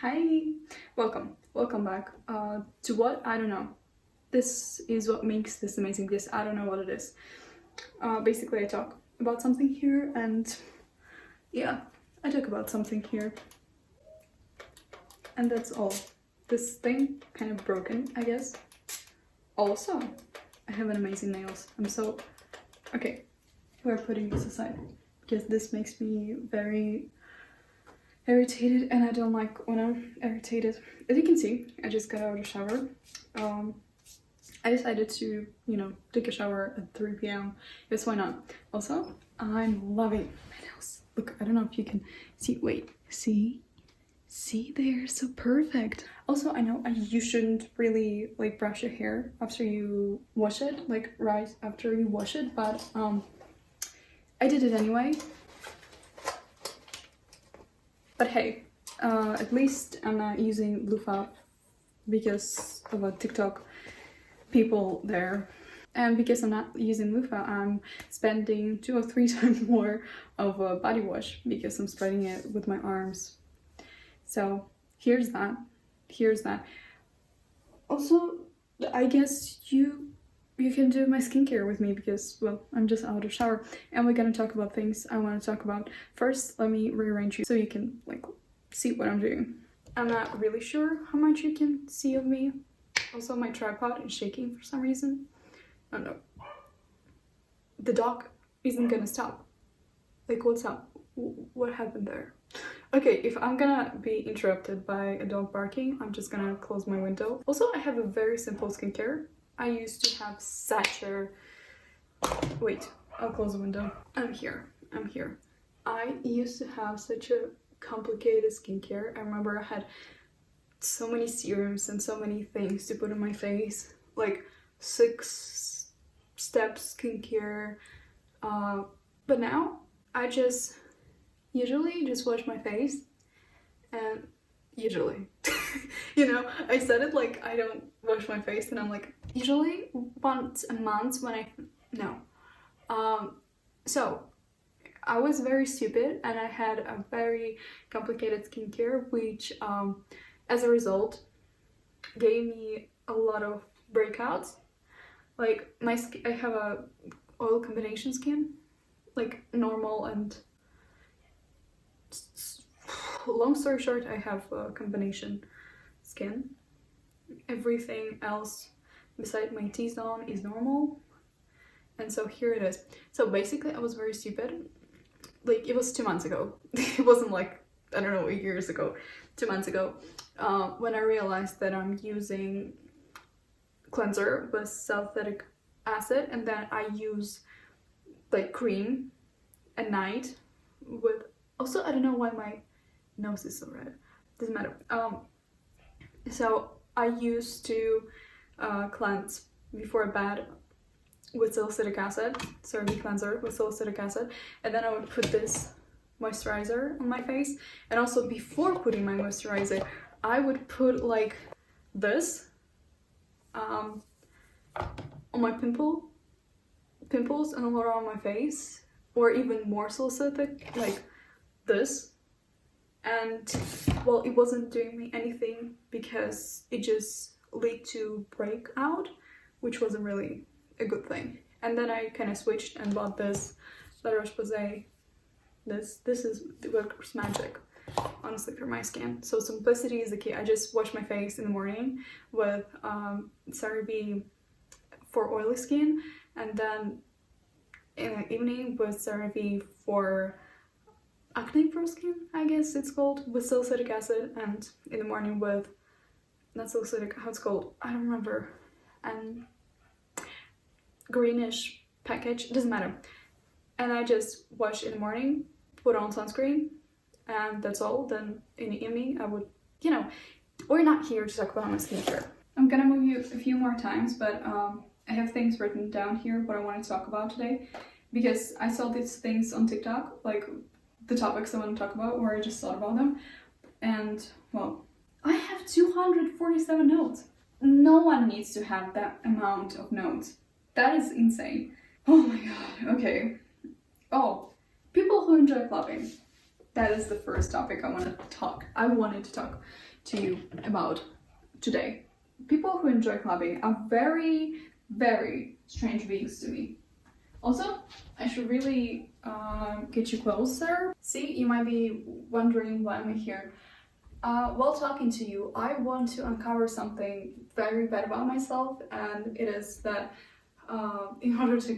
Hi, welcome back to what? I don't know. This is what makes this amazing because I don't know what it is. Basically, I talk about something here, and yeah, I talk about something here, and that's all. This thing kind of broken, I guess. Also, I have an amazing nails. Okay. We're putting this aside because this makes me very irritated, and I don't like when I'm irritated. As you can see, I just got out of the shower. I decided to, take a shower at 3 p.m. Yes, why not? Also, I'm loving my nails. Look, I don't know if you can see. Wait, see, they're so perfect. Also, I know you shouldn't really brush your hair after you wash it, right after you wash it, but I did it anyway. But hey, at least I'm not using loofah because of a TikTok people there. And because I'm not using loofah, I'm spending 2 or 3 times more of a body wash because I'm spreading it with my arms. So here's that. Also, I guess you can do my skincare with me because, well, I'm just out of shower and we're gonna talk about things I want to talk about. First, let me rearrange you so you can see what I'm doing. I'm not really sure how much you can see of me. Also, my tripod is shaking for some reason. Oh no. The dog isn't gonna stop. What's up? What happened there? Okay, if I'm gonna be interrupted by a dog barking, I'm just gonna close my window. Also, I have a very simple skincare. I used to have such a... Wait, I'll close the window. I'm here. I used to have such a complicated skincare. I remember I had so many serums and so many things to put on my face. 6-step skincare. But now, I usually just wash my face. And usually. I said it like I don't wash my face, and I'm usually once a month when so I was very stupid and I had a very complicated skincare, which as a result gave me a lot of breakouts. I have a oil combination skin, normal and long story short, I have a combination skin. Everything else beside my T-zone is normal. And so here it is. So basically I was very stupid. It was 2 months ago. It wasn't I don't know, years ago. 2 months ago. When I realized that I'm using cleanser with salicylic acid, and then I use cream at night with... Also, I don't know why my nose is so red. Doesn't matter. So I used to cleanse before bed with salicylic acid, CeraVe cleanser with salicylic acid, and then I would put this moisturizer on my face. And also before putting my moisturizer, I would put this on my pimples and all around my face, or even more salicylic, this. And well, it wasn't doing me anything because it just led to breakout, which wasn't really a good thing. And then I kind of switched and bought this La Roche-Posay. This works magic, honestly, for my skin. So simplicity is the key. I just wash my face in the morning with CeraVe for oily skin, and then in the evening with CeraVe for acne-prone skin, I guess it's called, with salicylic acid, and in the morning with, not salicylic, how it's called, I don't remember, and greenish package, doesn't matter. And I just wash in the morning, put on sunscreen, and that's all. Then in the evening I would, we're not here to talk about my skincare. I'm gonna move you a few more times, but I have things written down here what I want to talk about today, because I saw these things on TikTok, the topics I want to talk about, or I just thought about them, and well, I have 247 notes. No one needs to have that amount of notes. That is insane. Oh my god, okay. Oh, people who enjoy clubbing. That is the first topic I wanted to talk. to you about today. People who enjoy clubbing are very, very strange beings to me. Also, I should really get you closer. See, you might be wondering why I'm here. While talking to you, I want to uncover something very bad about myself, and it is that in order to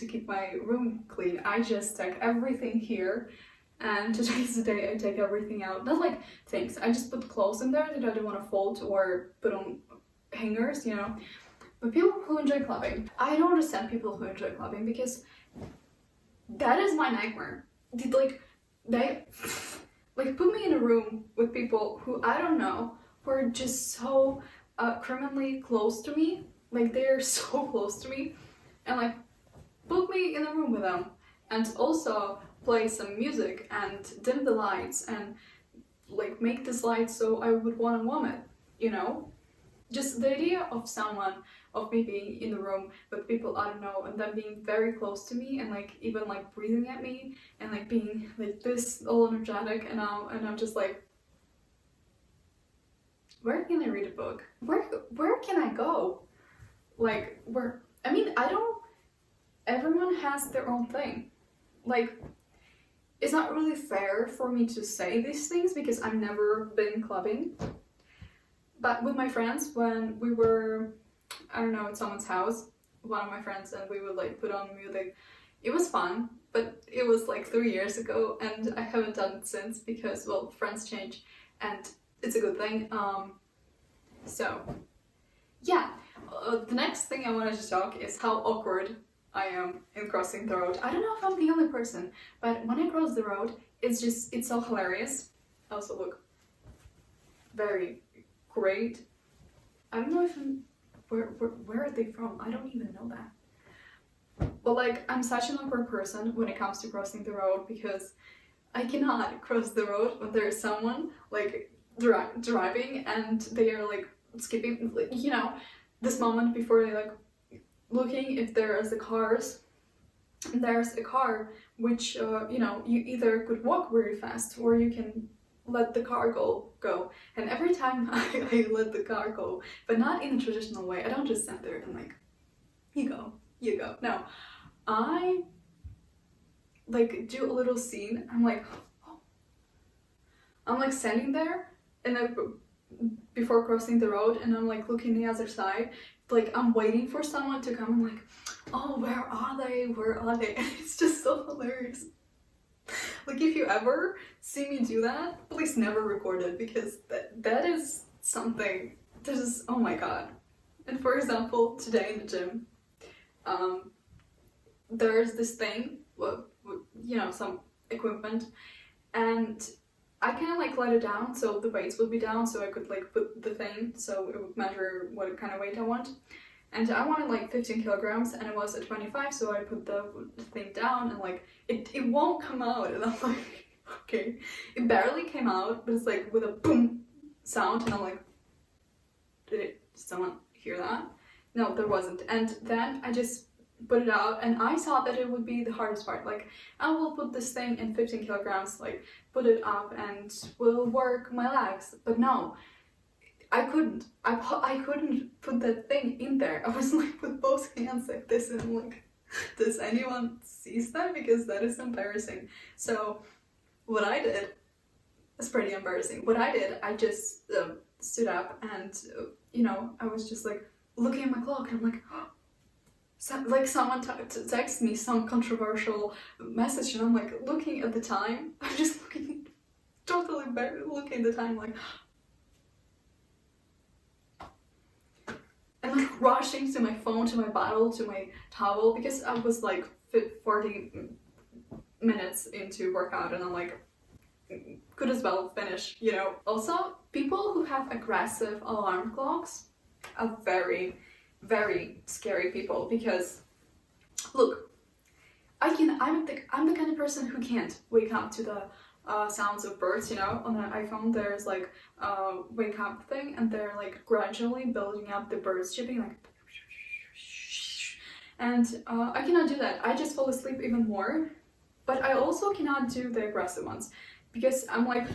keep my room clean, I just take everything here, and today's the day I take everything out. Not like things, I just put clothes in there that I don't want to fold or put on hangers, you know. But people who enjoy clubbing, I don't understand people who enjoy clubbing because that is my nightmare. They put me in a room with people who I don't know, who are just so criminally close to me. Like, they're so close to me, and like put me in a room with them, and also play some music and dim the lights and like make this light so I would want to vomit, you know? Just the idea of me being in the room with people I don't know and them being very close to me and like even like breathing at me and like being like this all energetic, and I'm just like, where can I read a book? Where can I go? Like, where? I mean, everyone has their own thing. Like, it's not really fair for me to say these things because I've never been clubbing. But with my friends, when we were, I don't know, at someone's house, one of my friends, and we would like put on music, it was fun, but it was like 3 years ago, and I haven't done it since because, well, friends change, and it's a good thing. So, yeah. The next thing I wanted to talk is how awkward I am in crossing the road. I don't know if I'm the only person, but when I cross the road, it's so hilarious. I also look very great. I don't know if where are they from? I don't even know that. But like, I'm such an awkward person when it comes to crossing the road because I cannot cross the road when there's someone like driving and they are like skipping, like, you know, this moment before they like looking if there's a car which you know, you either could walk very fast or you can let the car go. And every time I let the car go, but not in a traditional way, I don't just stand there and like, you go. No, I like do a little scene. I'm like standing there and then before crossing the road, and I'm like looking the other side, like I'm waiting for someone to come. I'm like, oh, where are they? And it's just so hilarious. Like, if you ever see me do that, please never record it because that is something that is, oh my god. And for example, today in the gym, there's this thing, you know, some equipment, and I kind of like let it down so the weights would be down so I could like put the thing so it would measure what kind of weight I want. And I wanted like 15 kilograms and it was at 25, so I put the thing down and like it won't come out, and I'm like, okay. It barely came out, but it's like with a boom sound, and I'm like, did someone hear that? No, there wasn't. And then I just put it out, and I thought that it would be the hardest part. Like, I will put this thing in 15 kilograms, like put it up and will work my legs. But no, I couldn't. I couldn't put that thing in there. I was like with both hands like this, and I'm like, does anyone sees that? Because that is embarrassing. So what I did is pretty embarrassing. What I did, I just stood up and, you know, I was just like looking at my clock, and I'm like, oh, like someone texted me some controversial message, and I'm like looking at the time. I'm just looking, totally looking at the time, like, and like rushing to my phone, to my bottle, to my towel, because I was like 40 minutes into workout, and I'm like, could as well finish, you know. Also, people who have aggressive alarm clocks are very, very scary people, because look, I'm the kind of person who can't wake up to the sounds of birds, you know. On the iPhone there's like a wake up thing, and they're like gradually building up the birds chirping, like, and I cannot do that. I just fall asleep even more. But I also cannot do the aggressive ones, because I'm like,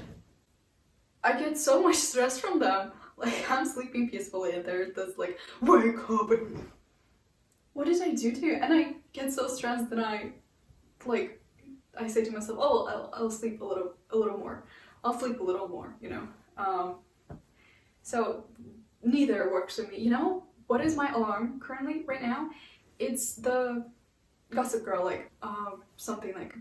I get so much stress from them. Like, I'm sleeping peacefully and they're just like, wake up! And what did I do to you? And I get so stressed that I say to myself, oh, I'll sleep a little more. I'll sleep a little more, you know. So neither works for me. You know what is my alarm currently right now? It's the Gossip Girl, like something like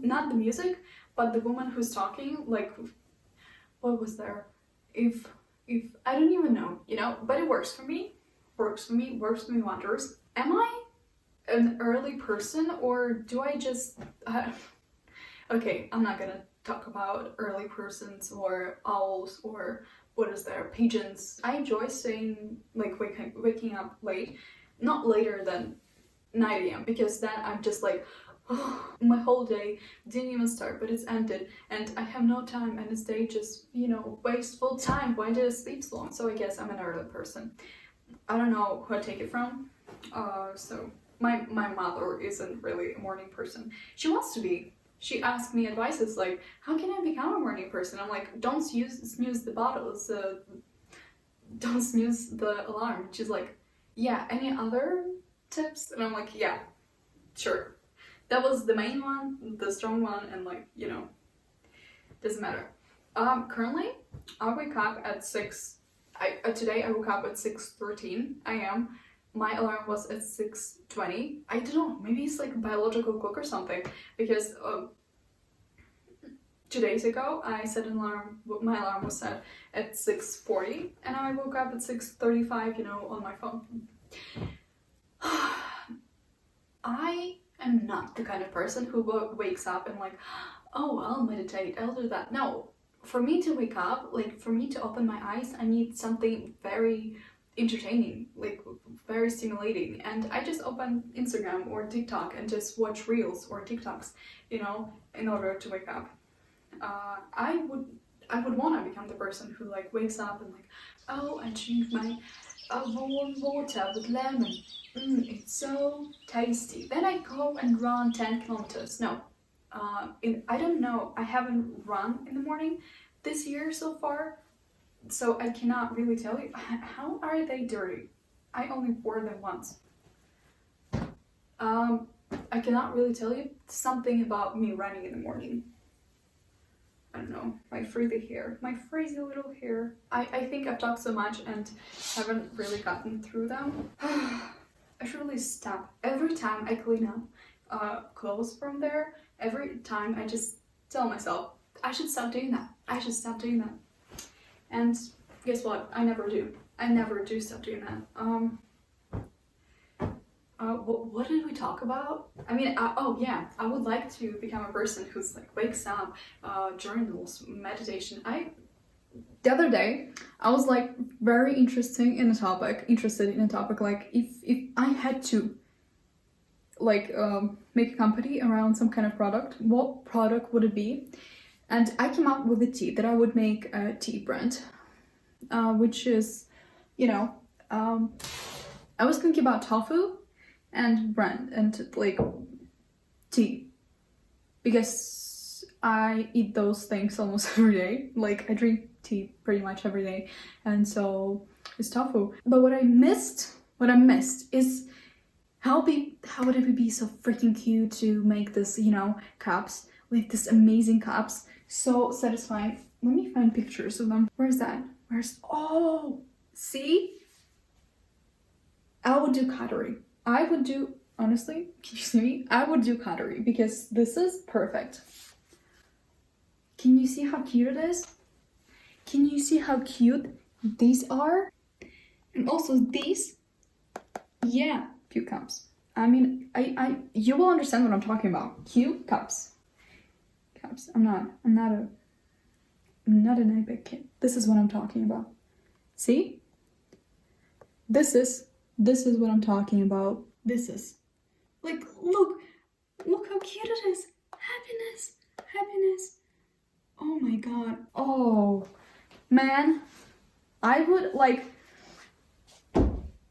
not the music, but the woman who's talking. Like, what was there? If I don't even know, you know. But it works for me. Works for me wonders. Am I an early person, or do I just okay, I'm not gonna talk about early persons or owls or what is there, pigeons. I enjoy staying, like, waking up late, not later than 9 a.m. because then I'm just like, oh, my whole day didn't even start, but it's ended and I have no time and this day just, you know, wasteful time. Why did I sleep so long? So I guess I'm an early person. I don't know who I take it from. So my mother isn't really a morning person. She wants to be. She asked me advices like, how can I become a morning person? I'm like, don't snooze the bottles, don't snooze the alarm. She's like, yeah, any other tips? And I'm like, yeah, sure. That was the main one, the strong one, and like, you know, doesn't matter. Currently, I wake up at 6. Today I woke up at 6:13 a.m. My alarm was at 6:20. I don't know, maybe it's like a biological clock or something, because 2 days ago I set an alarm, my alarm was set at 6:40 and I woke up at 6:35, you know, on my phone. I am not the kind of person who wakes up and like, oh, I'll meditate, I'll do that. No, for me to wake up, like for me to open my eyes, I need something very entertaining, like very stimulating, and I just open Instagram or TikTok and just watch reels or TikToks, you know, in order to wake up. I would want to become the person who like wakes up and like, oh, I drink my warm water with lemon, it's so tasty. Then I go and run 10 kilometers. No, I don't know, I haven't run in the morning this year so far, so I cannot really tell you. How are they dirty? I only wore them once. I cannot really tell you. Something about me running in the morning. I don't know, my frizzy little hair. I think I've talked so much and haven't really gotten through them. I should really stop. Every time I clean up clothes from there, every time I just tell myself, I should stop doing that. I should stop doing that. And guess what? I never do. I never do stop doing that. What did we talk about? I mean, oh yeah, I would like to become a person who's like wakes up, journals, meditation. The other day, I was like very interested in a topic, like if I had to like make a company around some kind of product, what product would it be? And I came up with a tea that I would make a tea brand, which is, you know, I was thinking about tofu and brand and like tea, because I eat those things almost every day. Like I drink tea pretty much every day, and so it's tofu. But what I missed is how would it be so freaking cute to make this, you know, cups, like this amazing cups, so satisfying. Let me find pictures of them. Where's that? Oh, see? I would do cutlery. Honestly, can you see me? I would do cutlery because this is perfect. Can you see how cute it is? Can you see how cute these are? And also these, yeah, cute cups. I mean, you will understand what I'm talking about. Cute cups. I'm not an epic kid. This is what I'm talking about. See? This is what I'm talking about. This is like, look how cute it is. Happiness. Oh my god. Oh man, I would like,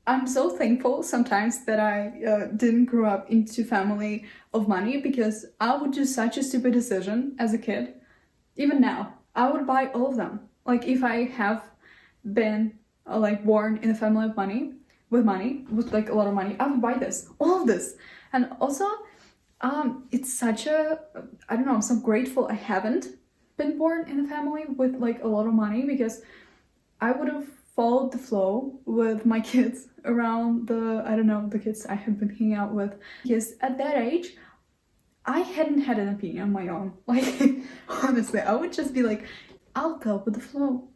I'm so thankful sometimes that I didn't grow up into family of money, because I would do such a stupid decision as a kid. even now, I would buy all of them. Like if I have been like born in a family of money, with like a lot of money, I would buy this, all of this. And also, it's such a, I don't know, I'm so grateful I haven't been born in a family with like a lot of money, because I would have followed the flow with my kids around the kids I had been hanging out with. Because at that age, I hadn't had an opinion on my own. Like, honestly, I would just be like, I'll go with the flow.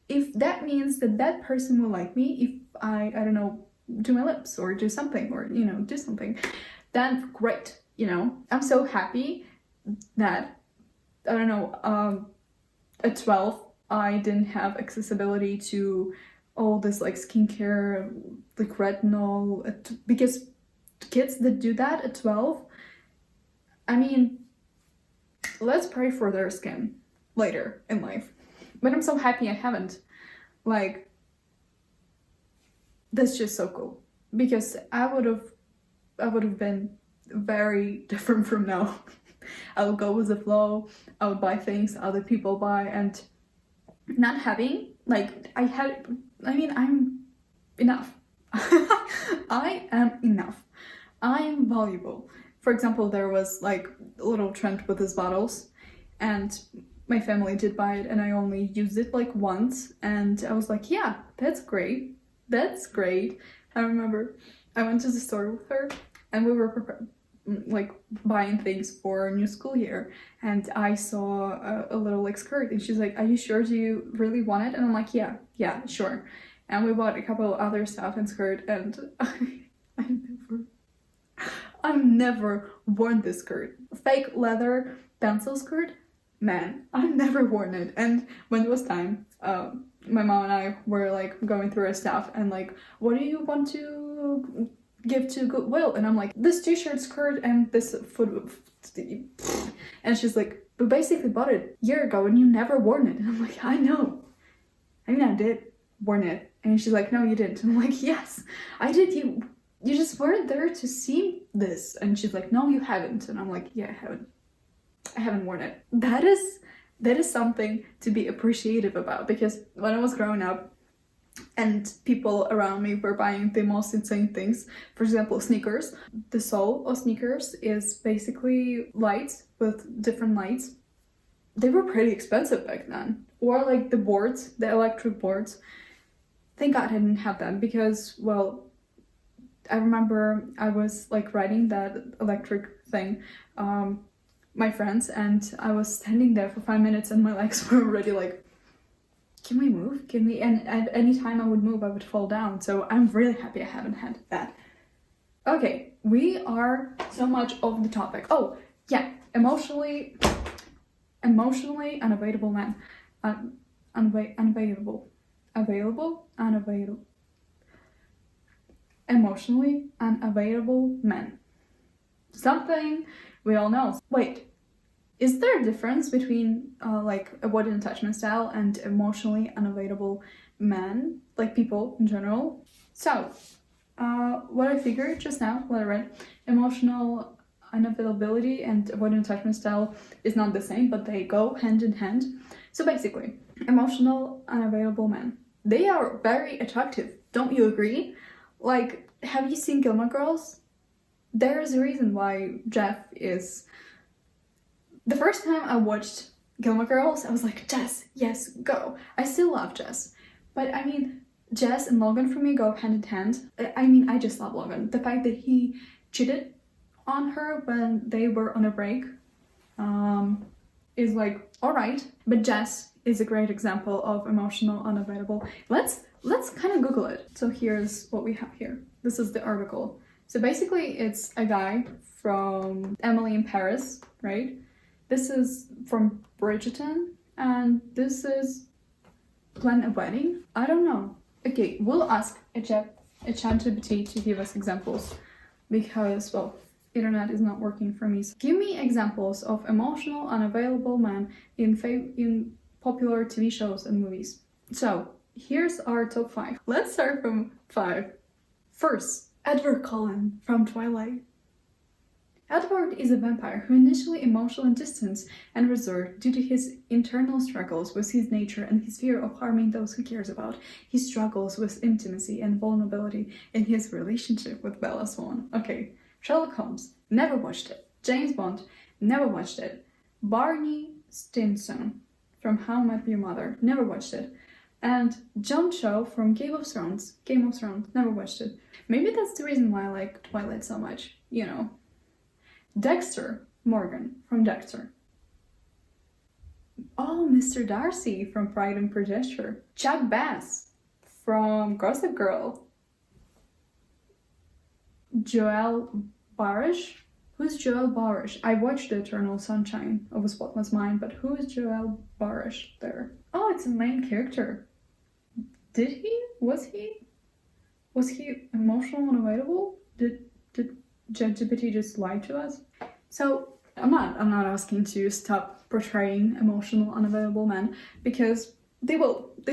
If that means that that person will like me, if I don't know, do my lips or do something, or, you know, do something, then great, you know. I'm so happy that, I don't know, at 12, I didn't have accessibility to all this like skincare, like retinol, because kids that do that at 12, I mean, let's pray for their skin later in life. But I'm so happy I haven't. Like, that's just so cool. Because I would have been very different from now. I would go with the flow. I would buy things other people buy, and not having, like, I'm enough. I am enough. I am valuable. For example, there was like a little trend with these bottles, and my family did buy it, and I only used it like once, and I was like, yeah, that's great. That's great. I remember I went to the store with her, and we were like buying things for a new school year, and I saw a little like skirt, and she's like, are you sure, do you really want it? And I'm like, yeah, sure. And we bought a couple other stuff and skirt, and I've never worn this skirt. Fake leather pencil skirt, man, I've never worn it. And when it was time, my mom and I were like going through our stuff, and like, what do you want to give to Goodwill? And I'm like, this t-shirt, skirt, and this foot. And she's like, we basically bought it a year ago and you never worn it. And I'm like, I know. I mean, I did worn it. And she's like, no, you didn't. And I'm like, yes, I did. You just weren't there to see this. And she's like, no, you haven't. And I'm like, yeah, I haven't worn it. That is something to be appreciative about, because when I was growing up and people around me were buying the most insane things, for example, sneakers. The sole of sneakers is basically lights with different lights. They were pretty expensive back then. Or like the boards, the electric boards. Thank God I didn't have them, because, well, I remember I was like riding that electric thing, my friends, and I was standing there for 5 minutes and my legs were already like, can we move? And at any time I would move, I would fall down. So I'm really happy I haven't had that. Okay, we are so much off the topic. Oh, yeah, emotionally unavailable man. Unavailable. Available? Unavailable. Emotionally unavailable men. Something we all know. Wait, is there a difference between like avoidant attachment style and emotionally unavailable men, like people in general? So, what I figured just now, what I read, emotional unavailability and avoidant attachment style is not the same, but they go hand in hand. So basically, emotional unavailable men, they are very attractive. Don't you agree? Like, have you seen Gilmore Girls? There is a reason why Jeff is... The first time I watched Gilmore Girls, I was like, Jess, yes, go. I still love Jess. But I mean, Jess and Logan for me go hand in hand. I mean, I just love Logan. The fact that he cheated on her when they were on a break is like, alright. But Jess is a great example of emotional unavailable. Let's kind of Google it. So here's what we have here. This is the article. So basically it's a guy from Emily in Paris, right? This is from Bridgerton, and this is Plan a Wedding. I don't know. Okay, we'll ask a ChatGPT to give us examples, because, well, internet is not working for me. So give me examples of emotional unavailable men in popular TV shows and movies. So here's our top 5. Let's start from 5. First, Edward Cullen from Twilight. Edward is a vampire who initially emotionally distanced and reserved due to his internal struggles with his nature and his fear of harming those he cares about. He struggles with intimacy and vulnerability in his relationship with Bella Swan. Okay, Sherlock Holmes, never watched it. James Bond, never watched it. Barney Stinson from How I Met Your Mother, never watched it. And Jon Cho from Game of Thrones, never watched it. Maybe that's the reason why I like Twilight so much, you know. Dexter Morgan from Dexter. Oh, Mr. Darcy from Pride and Prejudice. Chuck Bass from Gossip Girl. Joel Barish. Who's Joel Barish? I watched The Eternal Sunshine of a Spotless Mind, but who is Joel Barish there? Oh, it's a main character. Was he emotional and unavailable? Did ChatGPT just lie to us? So I'm not asking to stop portraying emotional, unavailable men, because they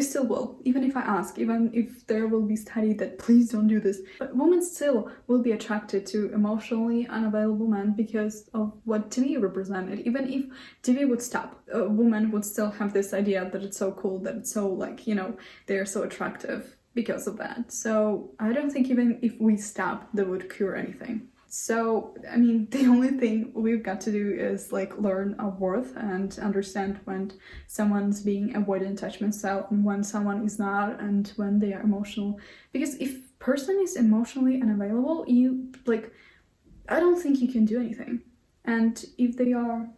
still will, even if I ask, even if there will be study that please don't do this. But women still will be attracted to emotionally unavailable men because of what TV represented. Even if TV would stop, a woman would still have this idea that it's so cool, that it's so, like, you know, they're so attractive because of that. So I don't think even if we stop, that would cure anything. So, I mean, the only thing we've got to do is, like, learn our worth and understand when someone's being avoidant attachment style and when someone is not, and when they are emotional. Because if person is emotionally unavailable, I don't think you can do anything. And if they are,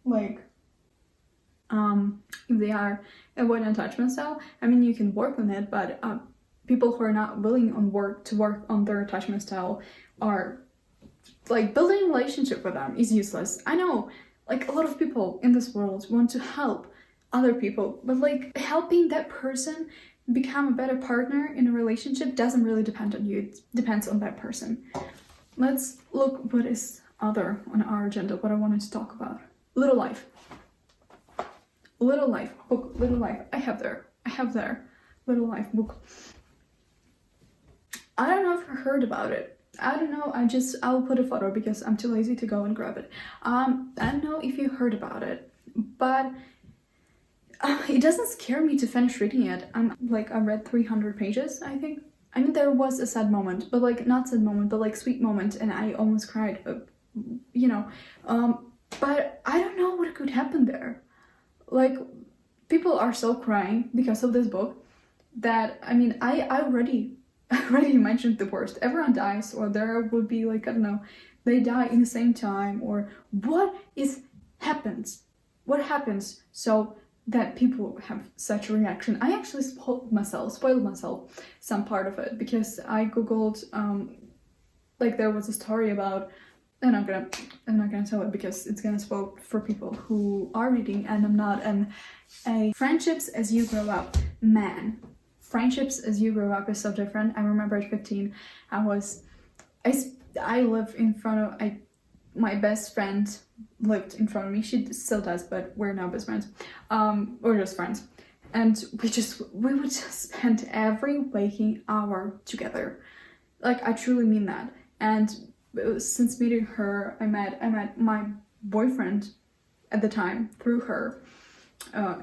like, if they are avoidant attachment style, I mean, you can work on it, but people who are not willing to work on their attachment style are, like, building a relationship with them is useless. I know, like, a lot of people in this world want to help other people, but, like, helping that person become a better partner in a relationship doesn't really depend on you. It depends on that person. Let's look what is other on our agenda, what I wanted to talk about. Little Life book. Little Life. I have there. Little Life book. I don't know if you heard about it. I don't know, I'll put a photo because I'm too lazy to go and grab it. I don't know if you heard about it, but it doesn't scare me to finish reading it. I read 300 pages, I think. I mean, there was a sad moment, but, like, not sad moment, but, like, sweet moment, and I almost cried, you know. But I don't know what could happen there. Like, people are so crying because of this book that, I mean, I already mentioned the worst. Everyone dies, or there would be, like, I don't know, they die in the same time, or what happens so that people have such a reaction. I actually spoiled myself some part of it, because I googled, like, there was a story about, I'm not gonna tell it because it's gonna spoil for people who are reading, and I'm not. And friendships as you grow up, man. Friendships as you grow up is so different. I remember at 15, I live in front of, my best friend lived in front of me. She still does, but we're now best friends. We're just friends. And we would just spend every waking hour together. Like, I truly mean that. And since meeting her, I met my boyfriend at the time through her.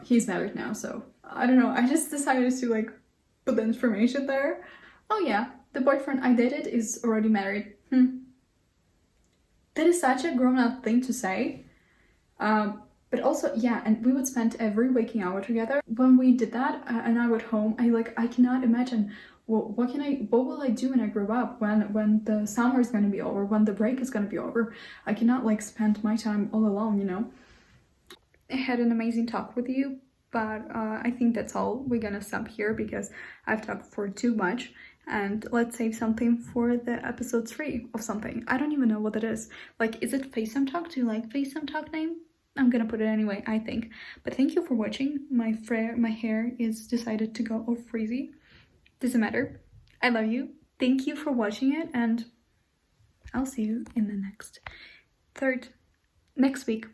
He's married now, so I don't know. I just decided to, like, put the information there. Oh yeah, the boyfriend I dated is already married. That is such a grown-up thing to say. But also, yeah, and we would spend every waking hour together. When we did that, and I went home, I cannot imagine what will I do when I grow up, when the summer is gonna be over, when the break is gonna be over. I cannot, like, spend my time all alone, you know. I had an amazing talk with you, but I think that's all. We're gonna stop here because I've talked for too much, and let's save something for the episode 3 of something. I don't even know what it is. Like, is it FaceTime Talk? Do you like FaceTime Talk name? I'm gonna put it anyway, I think. But thank you for watching. My hair is decided to go all frizzy. Doesn't matter. I love you. Thank you for watching it, and I'll see you in the next week.